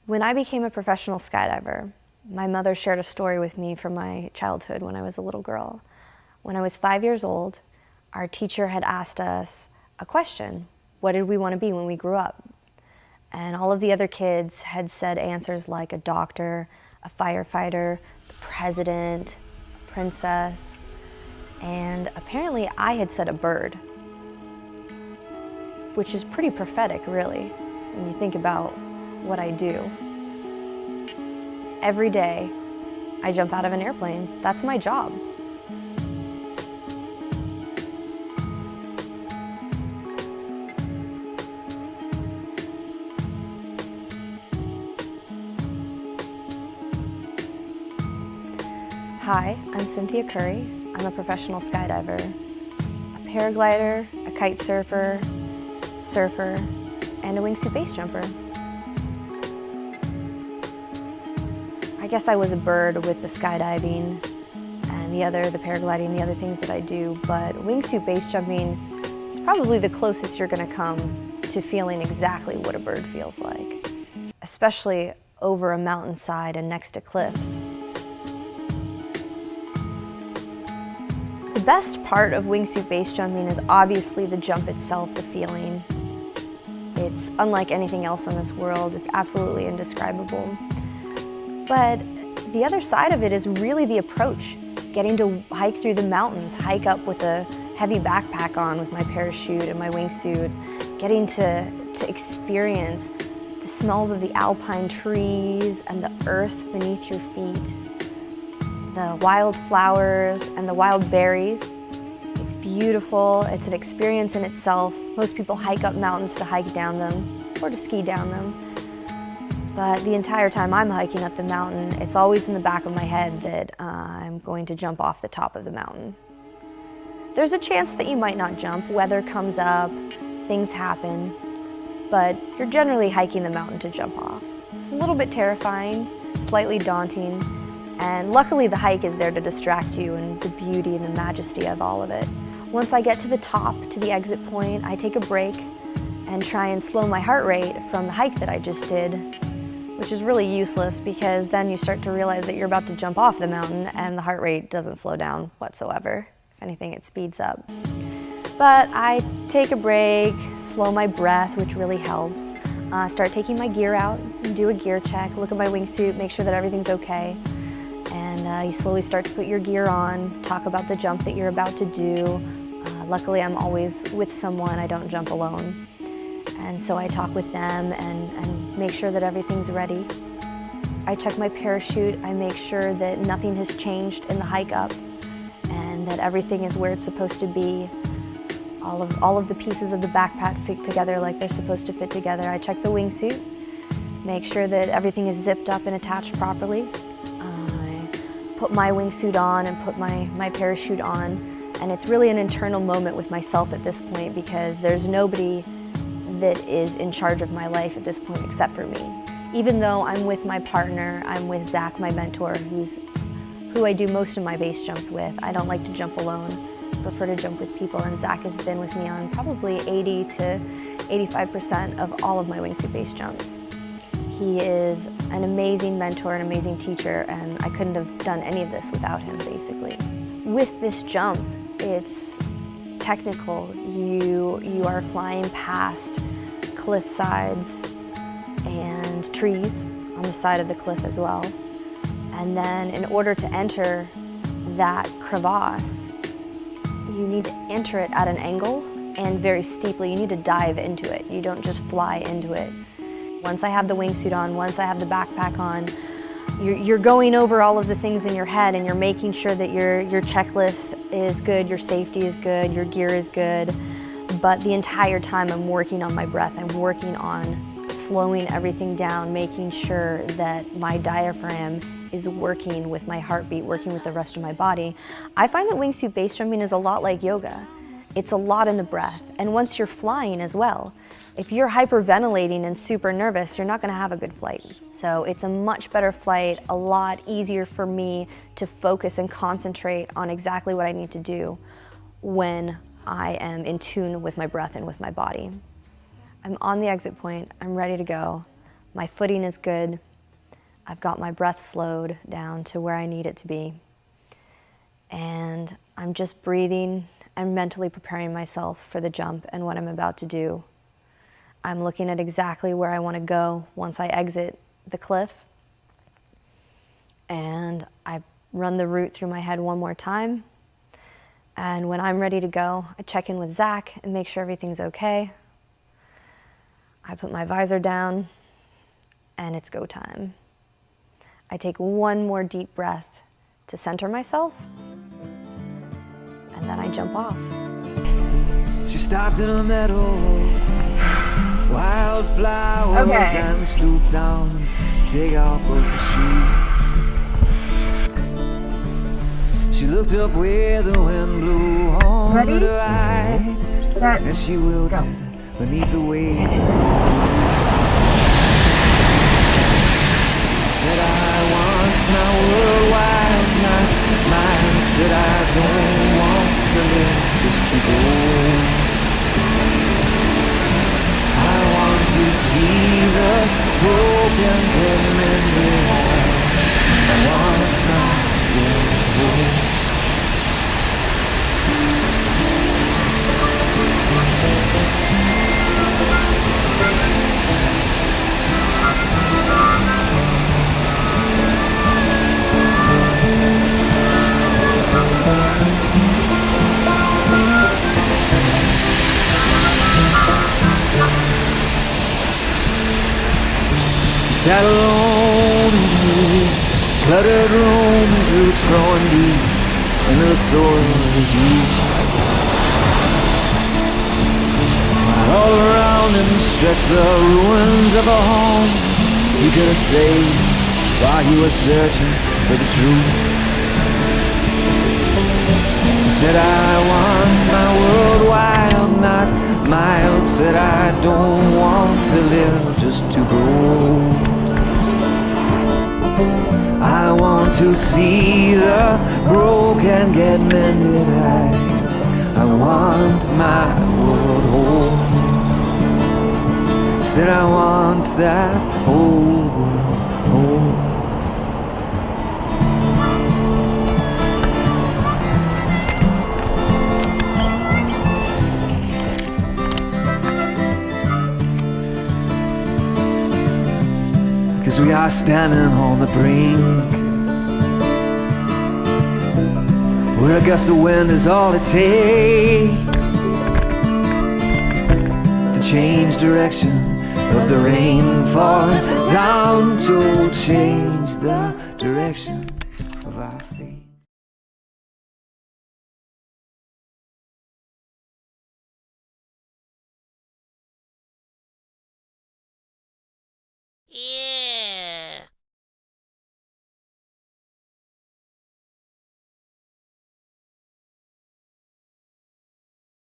When I became a professional skydiver, my mother shared a story with me from my childhood when I was a little girl. When I was 5 years old, our teacher had asked us a question: what did we want to be when we grew up? And all of the other kids had said answers like a doctor, a firefighter, the president, a princess, and apparently I had said a bird, which is pretty prophetic, really, when you think about what I do. Every day, I jump out of an airplane. That's my job. Hi, I'm Cyn Currie. I'm a professional skydiver, a paraglider, a kite surfer, and a wingsuit base jumper. I guess I was a bird with the skydiving and the paragliding, the other things that I do, but wingsuit base jumping is probably the closest you're gonna come to feeling exactly what a bird feels like, especially over a mountainside and next to cliffs. The best part of wingsuit base jumping is obviously the jump itself, the feeling. It's unlike anything else in this world. It's absolutely indescribable. But the other side of it is really the approach, getting to hike through the mountains, hike up with a heavy backpack on with my parachute and my wingsuit, getting to experience the smells of the alpine trees and the earth beneath your feet, the wild flowers and the wild berries. It's beautiful. It's an experience in itself. Most people hike up mountains to hike down them or to ski down them. But the entire time I'm hiking up the mountain, it's always in the back of my head that I'm going to jump off the top of the mountain. There's a chance that you might not jump. Weather comes up, things happen, but you're generally hiking the mountain to jump off. It's a little bit terrifying, slightly daunting, and luckily the hike is there to distract you and the beauty and the majesty of all of it. Once I get to the top, to the exit point, I take a break and try and slow my heart rate from the hike that I just did, which is really useless because then you start to realize that you're about to jump off the mountain and the heart rate doesn't slow down whatsoever. If anything, it speeds up. But I take a break, slow my breath, which really helps. Start taking my gear out, do a gear check, look at my wingsuit, make sure that everything's okay. And you slowly start to put your gear on, talk about the jump that you're about to do. Luckily, I'm always with someone, I don't jump alone. And so I talk with them and make sure that everything's ready. I check my parachute, I make sure that nothing has changed in the hike up and that everything is where it's supposed to be. All of the pieces of the backpack fit together like they're supposed to fit together. I check the wingsuit, make sure that everything is zipped up and attached properly. I put my wingsuit on and put my parachute on, and it's really an internal moment with myself at this point because there's nobody that is in charge of my life at this point except for me. Even though I'm with my partner, I'm with Zach, my mentor, who I do most of my base jumps with. I don't like to jump alone, prefer to jump with people, and Zach has been with me on probably 80 to 85% of all of my wingsuit base jumps. He is an amazing mentor, an amazing teacher, and I couldn't have done any of this without him, basically. With this jump, it's technical. You are flying past cliff sides and trees on the side of the cliff as well. And then in order to enter that crevasse, you need to enter it at an angle and very steeply. You need to dive into it. You don't just fly into it. Once I have the wingsuit on, once I have the backpack on, you're going over all of the things in your head and you're making sure that your checklist is good, your safety is good, your gear is good. But the entire time I'm working on my breath. I'm working on slowing everything down, making sure that my diaphragm is working with my heartbeat, working with the rest of my body. I find that wingsuit base jumping is a lot like yoga. It's a lot in the breath. And once you're flying as well, if you're hyperventilating and super nervous, you're not gonna have a good flight. So it's a much better flight, a lot easier for me to focus and concentrate on exactly what I need to do when I am in tune with my breath and with my body. I'm on the exit point, I'm ready to go. My footing is good. I've got my breath slowed down to where I need it to be. And I'm just breathing and mentally preparing myself for the jump and what I'm about to do. I'm looking at exactly where I want to go once I exit the cliff. And I run the route through my head one more time. And when I'm ready to go, I check in with Zach and make sure everything's okay. I put my visor down, and it's go time. I take one more deep breath to center myself, and then I jump off. She stopped in a meadow, wildflowers, and stooped down to take off both her shoes. She looked up where the wind blew on to the right, and she wilted beneath the wave. Said I want my worldwide, not mine. Said I don't want to live just to go. I want to see the broken get mended. I want my world. Sat alone in his cluttered room, his roots growing deep into the soil of his youth. While all around him stretched the ruins of a home he could have saved while he was searching for the truth. He said, I want my world wild, not mild. Said, I don't want to live just to grow. I want to see the broken get mended right. I want my world whole. Said I want that whole world whole. Cause we are standing on the brink, where a gust of wind is all it takes to change direction of the rain falling down, to change the direction of our fate. Yeah.